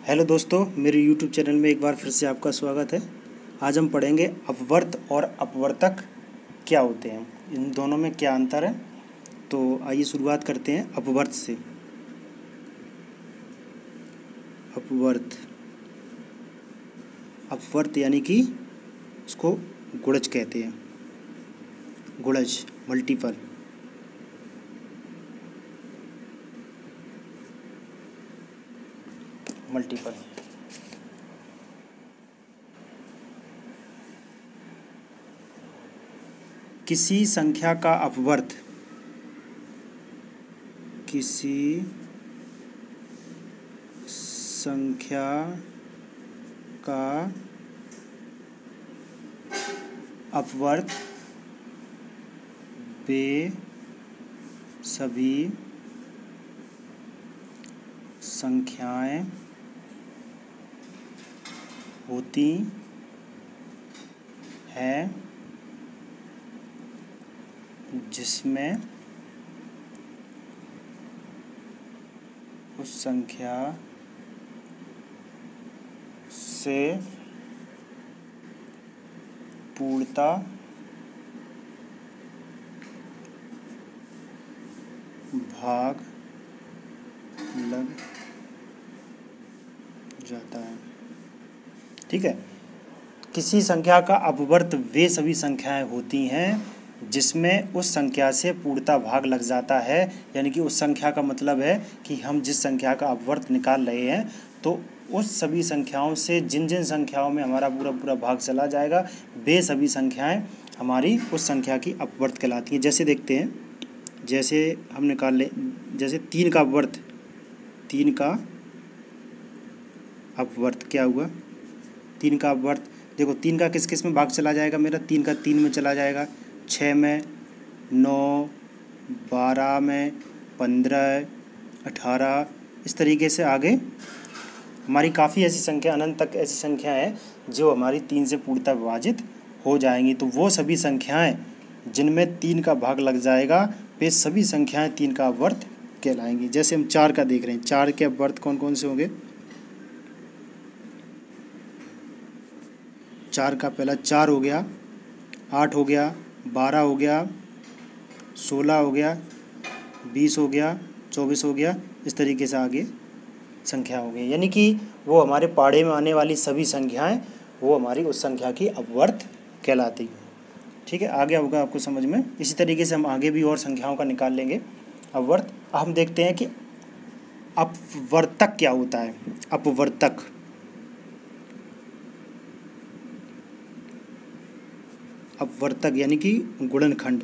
Hello दोस्तों, मेरे YouTube channel में एक बार फिर से आपका स्वागत है। आज हम पढ़ेंगे अपवर्त और अपवर्तक क्या होते हैं, इन दोनों में क्या अंतर है। तो आइए शुरुआत करते हैं अपवर्त से। अपवर्त अपवर्त यानी कि उसको गुणज कहते हैं। गुणज मल्टीपल। मल्टीपल किसी संख्या का अपवर्त किसी संख्या का अपवर्त वे सभी संख्याएं होती हैं जिसमें उस संख्या से पूर्णता भाग लग जाता है। ठीक है। किसी संख्या का अपवर्त वे सभी संख्याएं होती हैं जिसमें उस संख्या से पूर्णता भाग लग जाता है। यानी कि उस संख्या का मतलब है कि हम जिस संख्या का अपवर्त निकाल रहे हैं तो उस सभी संख्याओं से जिन जिन संख्याओं में हमारा पूरा पूरा भाग चला जाएगा वे सभी संख्याएं हमारी उस संख्या की अपवर्त कहलाती हैं। जैसे देखते हैं, जैसे हम निकाल लें, जैसे 3 का अपवर्त, 3 का अपवर्त क्या हुआ, 3 का अपवर्त देखो, 3 का किस किस में भाग चला जाएगा मेरा, 3 का 3 में चला जाएगा, 6 में, 9, 12 में, 15, 18, इस तरीके से आगे हमारी काफ़ी ऐसी संख्या, अनंत तक ऐसी संख्या है जो हमारी 3 से पूर्णतः विभाजित हो जाएंगी। तो वो सभी संख्याएं जिनमें 3 का भाग लग जाएगा वे सभी संख्याएं 3 का अपवर्त कहलाएंगी। जैसे हम 4 का देख रहे हैं, 4 के अपवर्त कौन कौन से होंगे। 4 का पहला 4 हो गया, 8 हो गया, 12 हो गया, 16 हो गया, 20 हो गया, 24 हो गया, इस तरीके से आगे संख्या हो गई। यानी कि वो हमारे पाढ़े में आने वाली सभी संख्याएं वो हमारी उस संख्या की अपवर्त कहलाती हैं। ठीक है, आगे होगा आपको समझ में। इसी तरीके से हम आगे भी और संख्याओं का निकाल लेंगे अपवर्त। हम देखते हैं कि अपवर्तक क्या होता है। अपवर्तक अपवर्तक यानी कि गुणनखंड।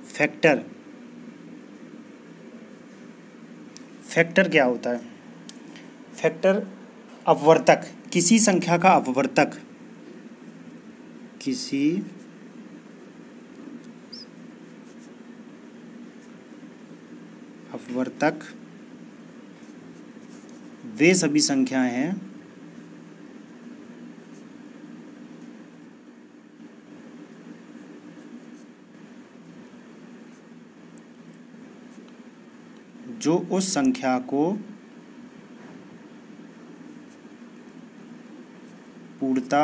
फैक्टर, फैक्टर क्या होता है। फैक्टर अपवर्तक, किसी संख्या का अपवर्तक, किसी अपवर्तक वे सभी संख्याएं हैं जो उस संख्या को पूर्णता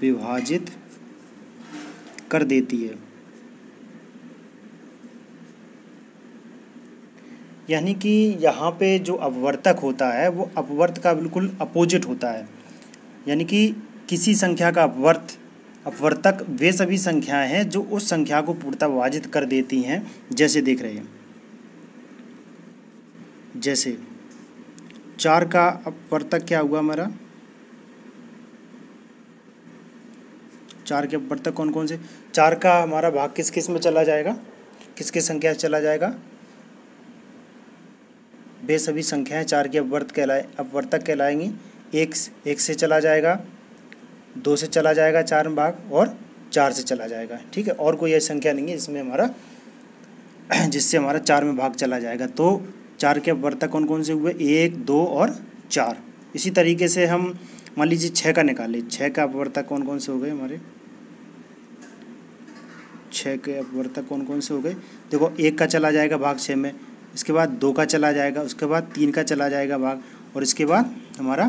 विभाजित कर देती है। यानी कि यहाँ पे जो अपवर्तक होता है वो अपवर्त का बिल्कुल अपोजिट होता है। यानी कि किसी संख्या का अपवर्तक वे सभी संख्याएं हैं जो उस संख्या को पूर्णतः विभाजित कर देती हैं। जैसे देख रहे हैं, जैसे 4 का अपवर्तक क्या हुआ हमारा, 4 के अपवर्तक कौन कौन से। 4 का हमारा भाग किस किस में चला जाएगा, किस किस संख्या से चला जाएगा, वे सभी संख्याएं 4 के अपवर्तक कहलाएंगी। एक से चला जाएगा, 2 से चला जाएगा 4 में भाग, और 4 से चला जाएगा। ठीक है, और कोई ऐसी संख्या नहीं है इसमें हमारा जिससे हमारा 4 में भाग चला जाएगा। तो 4 के अपवर्तक कौन कौन से हुए, 1, 2 और 4। इसी तरीके से हम मान लीजिए 6 का निकालें, 6 का अपवर्तक कौन कौन से हो गए हमारे, 6 के अपवर्तक कौन कौन से हो गए? देखो 1 का चला जाएगा भाग 6 में, इसके बाद 2 का चला जाएगा, उसके बाद 3 का चला जाएगा भाग, और इसके बाद हमारा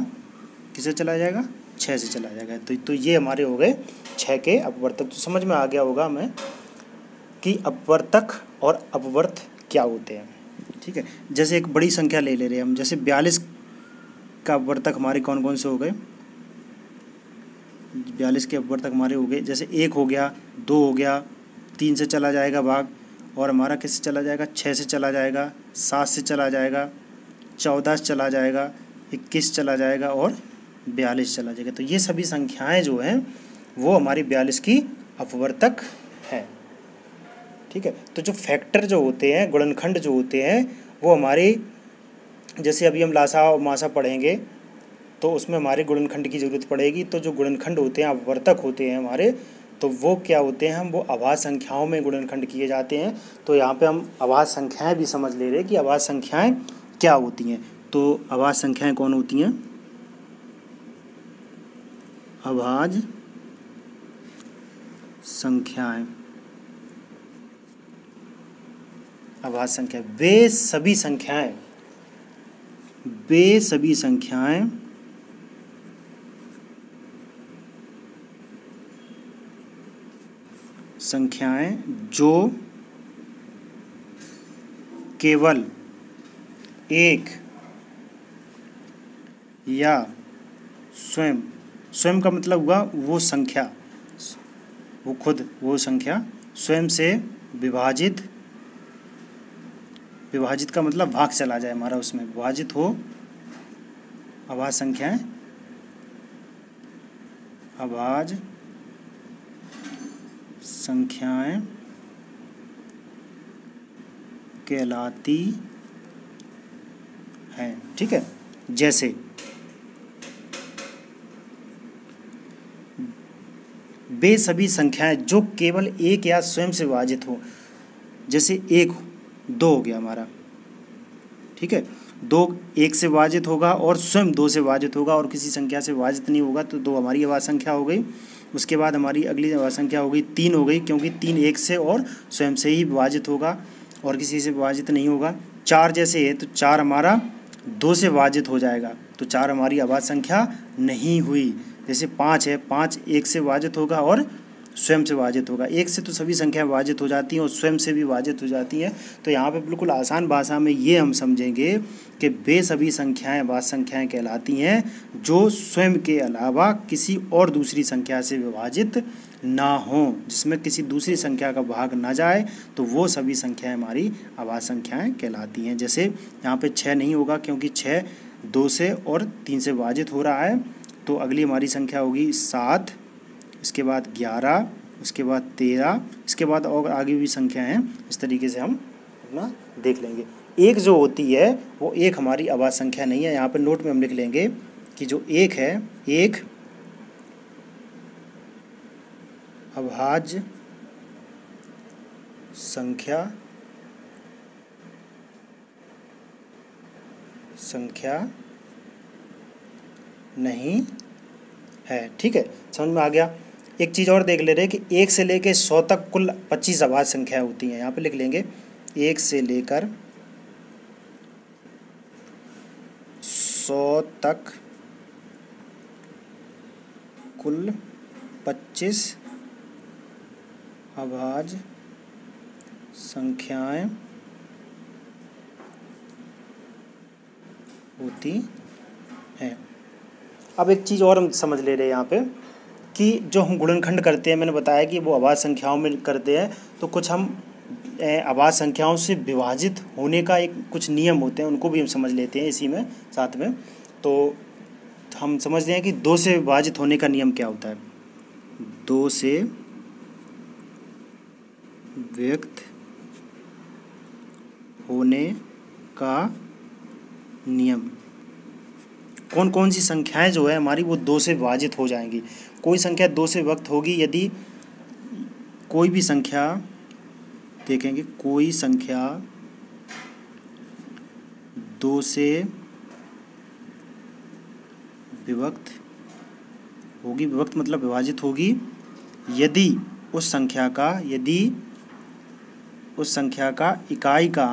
किसे चला जाएगा? 6 से चला जाएगा। तो ये हमारे हो गए 6 के अपवर्तक। तो समझ में आ गया होगा हमें कि अपवर्तक और अपवर्त क्या होते हैं। ठीक है, जैसे एक बड़ी संख्या ले रहे हैं हम, जैसे 42 का अपवर्तक हमारे कौन कौन से हो गए? 42 के अपवर्तक हमारे हो गए, जैसे 1 हो गया, 2 हो गया, 3 से चला जाएगा भाग, और हमारा किससे चला जाएगा? 6 से चला जाएगा, 7 से चला जाएगा, 14 से चला जाएगा, 21 चला जाएगा और 42 चला जाएगा। तो ये सभी संख्याएं जो हैं वो हमारी 42 की अपवर्तक है। ठीक है, तो जो फैक्टर जो होते हैं, गुणनखंड जो होते हैं, वो हमारे, जैसे अभी हम लासा और मासा पढ़ेंगे तो उसमें हमारे गुणनखंड की ज़रूरत पड़ेगी। तो जो गुणनखंड होते हैं, अपवर्तक होते हैं हमारे, तो वो क्या होते हैं? हम वो अभाज्य संख्याओं में गुणनखंड किए जाते हैं। तो यहाँ पे हम अभाज्य संख्याएं भी समझ ले रहे हैं कि अभाज्य संख्याएं क्या होती हैं। तो अभाज्य संख्याएं कौन होती हैं? अभाज्य संख्याएं, अभाज्य संख्या वे सभी संख्याएं जो केवल एक या स्वयं का मतलब हुआ वो संख्या, वो खुद वो संख्या स्वयं से विभाजित का मतलब भाग चला जाए हमारा, उसमें विभाजित हो। अभाज्य संख्याएं अभाज्य संख्याएं कहलाती हैं। ठीक है, जैसे वे सभी संख्याएं जो केवल एक या स्वयं से विभाजित हो। जैसे 1 2 हो गया हमारा, ठीक है, 2 1 से विभाजित होगा और स्वयं 2 से विभाजित होगा और किसी संख्या से विभाजित नहीं होगा, तो 2 हमारी अभाज्य संख्या हो गई। उसके बाद हमारी अगली अभाज्य संख्या हो गई 3 हो गई, क्योंकि 3 1 से और स्वयं से ही विभाजित होगा और किसी से विभाजित नहीं होगा। 4 जैसे है तो 4 हमारा 2 से विभाजित हो जाएगा, तो 4 हमारी अभाज्य संख्या नहीं हुई। जैसे 5 है, 5 1 से विभाजित होगा और स्वयं से विभाजित होगा। 1 से तो सभी संख्याएं विभाजित हो जाती हैं और स्वयं से भी विभाजित हो जाती हैं। तो यहाँ पे बिल्कुल आसान भाषा में ये हम समझेंगे कि वे सभी संख्याएं अभाज्य संख्याएं कहलाती हैं जो स्वयं के अलावा किसी और दूसरी संख्या से विभाजित ना हो, जिसमें किसी दूसरी संख्या का भाग ना जाए, तो वो सभी संख्याएं हमारी अभाज्य संख्याएं कहलाती हैं। जैसे यहाँ पे 6 नहीं होगा, क्योंकि 6 2 से और 3 से विभाजित हो रहा है। तो अगली हमारी संख्या होगी 7, इसके बाद 11, इसके बाद 13, इसके बाद और आगे भी संख्या हैं। इस तरीके से हम अपना देख लेंगे। एक जो होती है वो एक हमारी अभाज्य संख्या नहीं है। यहाँ पर नोट में हम लिख लेंगे कि जो एक है, एक अभाज्य संख्या नहीं है। ठीक है, समझ में आ गया। एक चीज़ और देख ले रहे हैं कि 1 से लेकर 100 तक कुल 25 अभाज्य संख्याएं होती हैं। यहाँ पे लिख लेंगे 1 से लेकर 100 तक कुल 25 अभाज्य संख्याएं होती हैं। अब एक चीज़ और हम समझ ले रहे हैं यहाँ पे कि जो हम गुणनखंड करते हैं, मैंने बताया कि वो अभाज्य संख्याओं में करते हैं, तो कुछ हम अभाज्य संख्याओं से विभाजित होने का एक कुछ नियम होते हैं, उनको भी हम समझ लेते हैं इसी में साथ में। तो हम समझते हैं कि 2 से विभाजित होने का नियम क्या होता है। 2 से व्यक्त होने का नियम। कौन कौन सी संख्याएं जो है हमारी वो 2 से विभाजित हो जाएंगी। कोई संख्या 2 से व्यक्त होगी यदि कोई भी संख्या, देखेंगे कोई संख्या 2 से विभक्त होगी, विभक्त मतलब विभाजित होगी, यदि उस संख्या का यदि उस संख्या का इकाई का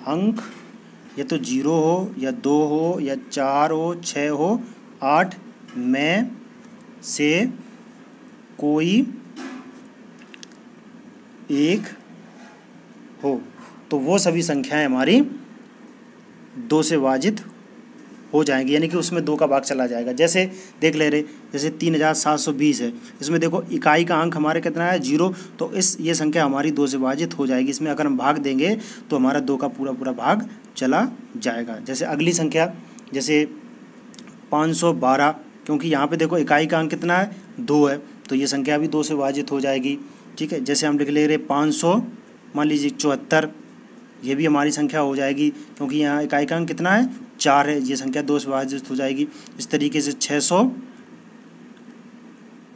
अंक या तो 0 हो या 2 हो या 4 हो 6 हो 8 में से कोई एक हो, तो वो सभी संख्याएं हमारी 2 से विभाजित हो जाएंगी, यानी कि उसमें 2 का भाग चला जाएगा। जैसे देख ले रहे, जैसे 3720 है, इसमें देखो इकाई का अंक हमारे कितना है 0, तो ये संख्या हमारी 2 से विभाजित हो जाएगी। इसमें अगर हम भाग देंगे तो हमारा 2 का पूरा भाग चला जाएगा। जैसे अगली संख्या जैसे 512, क्योंकि यहाँ पे देखो इकाई का अंक कितना है 2 है, तो ये संख्या भी 2 से विभाजित हो जाएगी। ठीक है, जैसे हम लिख ले रहे 500 मान लीजिए 74, ये भी हमारी संख्या हो जाएगी, क्योंकक्योंकि यहाँ इकाई का अंक कितना है 4 है, ये संख्या 2 से विभाजित हो जाएगी। इस तरीके से 656,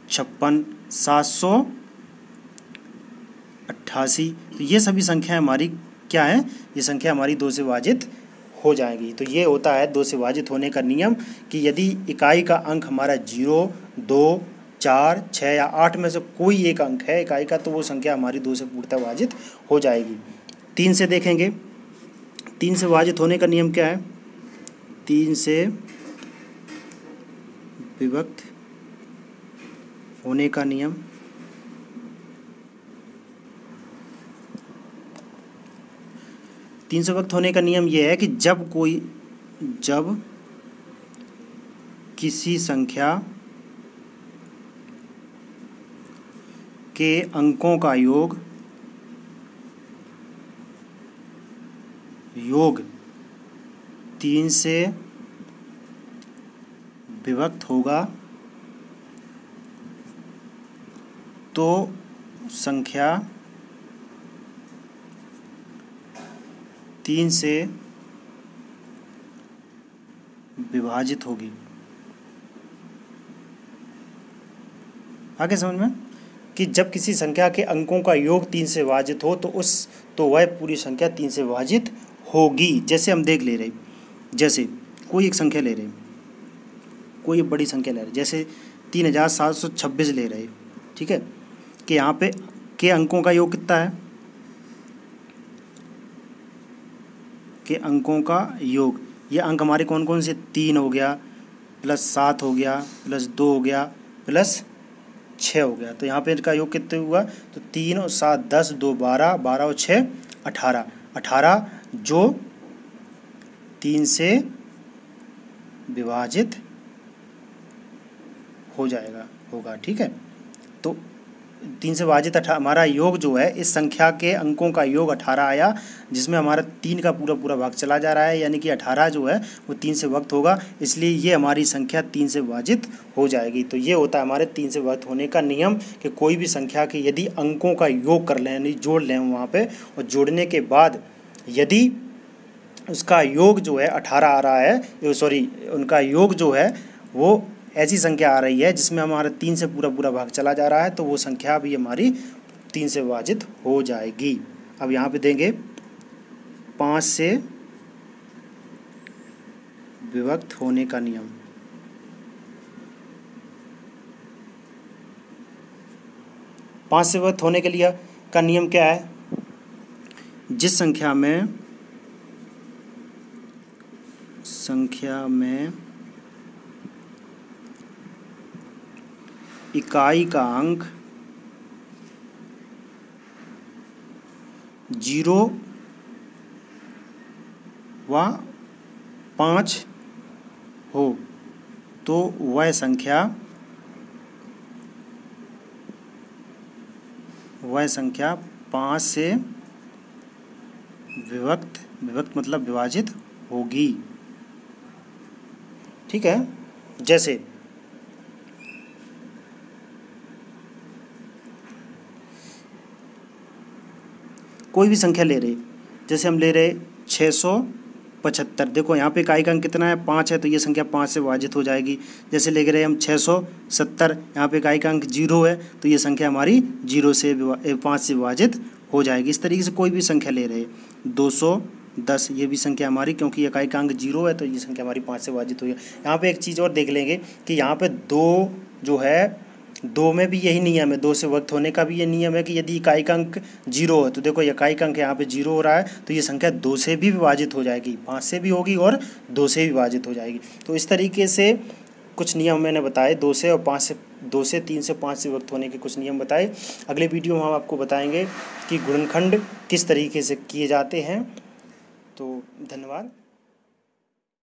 788, तो ये सभी संख्याएं हमारी क्या है, ये संख्या हमारी 2 से विभाजित हो जाएगी। तो ये होता है 2 से विभाजित होने का नियम कि यदि इकाई का अंक हमारा 0, 2, 4, 6 या 8 में से कोई एक अंक है इकाई का, तो वो संख्या हमारी 2 से पूर्णतः विभाजित हो जाएगी। 3 से देखेंगे, 3 से विभाजित होने का नियम क्या है, 3 से विभक्त होने का नियम, तीन से विभक्त होने का नियम यह है कि जब किसी संख्या के अंकों का योग 3 से विभक्त होगा तो संख्या 3 से विभाजित होगी। आगे समझ में कि जब किसी संख्या के अंकों का योग 3 से विभाजित हो तो वह पूरी संख्या 3 से विभाजित होगी। जैसे हम देख ले रहे, जैसे कोई एक संख्या ले रहे, कोई एक बड़ी संख्या ले रहे, जैसे 3726 ले रहे, ठीक है, कि यहाँ पे के अंकों का योग कितना है, के अंकों का योग, ये अंक हमारे कौन कौन से, 3 हो गया, +7 हो गया, +2 हो गया, +6 हो गया। तो यहाँ पे इनका योग कितने हुआ, तो 3 और 7 10, 2 12, 12 और 6 18, 18 जो 3 से विभाजित हो जाएगा होगा। ठीक है, तो 3 से विभाजित हमारा योग जो है, इस संख्या के अंकों का योग 18 आया, जिसमें हमारा 3 का पूरा भाग चला जा रहा है, यानी कि 18 जो है वो 3 से विभक्त होगा, इसलिए ये हमारी संख्या 3 से विभाजित हो जाएगी। तो ये होता है हमारे 3 से विभक्त होने का नियम कि कोई भी संख्या के यदि अंकों का योग कर लें, यानी जोड़ लें वहाँ पे, और जोड़ने के बाद यदि उसका योग जो है 18 आ रहा है, सॉरी उनका योग जो है वो ऐसी संख्या आ रही है जिसमें हमारा 3 से पूरा भाग चला जा रहा है, तो वो संख्या भी हमारी 3 से विभाजित हो जाएगी। अब यहाँ पे देंगे 5 से विभक्त होने का नियम। 5 से विभक्त होने के लिए का नियम क्या है, जिस संख्या में इकाई का अंक 0 व 5 हो तो वह संख्या 5 से विभक्त मतलब विभाजित होगी। ठीक है, जैसे कोई भी संख्या ले रहे, जैसे हम ले रहे 675, देखो यहाँ पे इकाई का अंक कितना है 5 है, तो ये संख्या 5 से विभाजित हो जाएगी। जैसे ले रहे हम 670, यहाँ पे इकाई का अंक 0 है, तो ये संख्या हमारी 5 से विभाजित हो जाएगी। इस तरीके से कोई भी संख्या ले रहे 210, ये भी संख्या हमारी, क्योंकि इकाई का अंक 0 है, तो ये संख्या हमारी 5 से विभाजित हुई है। यहाँ पे एक चीज़ और देख लेंगे कि यहाँ पे 2 जो है दो में भी यही नियम है, दो से विभक्त होने का भी ये नियम है कि यदि इकाई का अंक 0 है तो देखो इकाई का अंक यहाँ पे 0 हो रहा है तो ये संख्या 2 से भी विभाजित हो जाएगी, 5 से भी होगी और 2 से भी विभाजित हो जाएगी। तो इस तरीके से कुछ नियम मैंने बताए, 2 से और 5 से, 2 से 3 से 5 से विभक्त होने के कुछ नियम बताए। अगले वीडियो में हम आपको बताएंगे कि गुणनखंड किस तरीके से किए जाते हैं। तो धन्यवाद।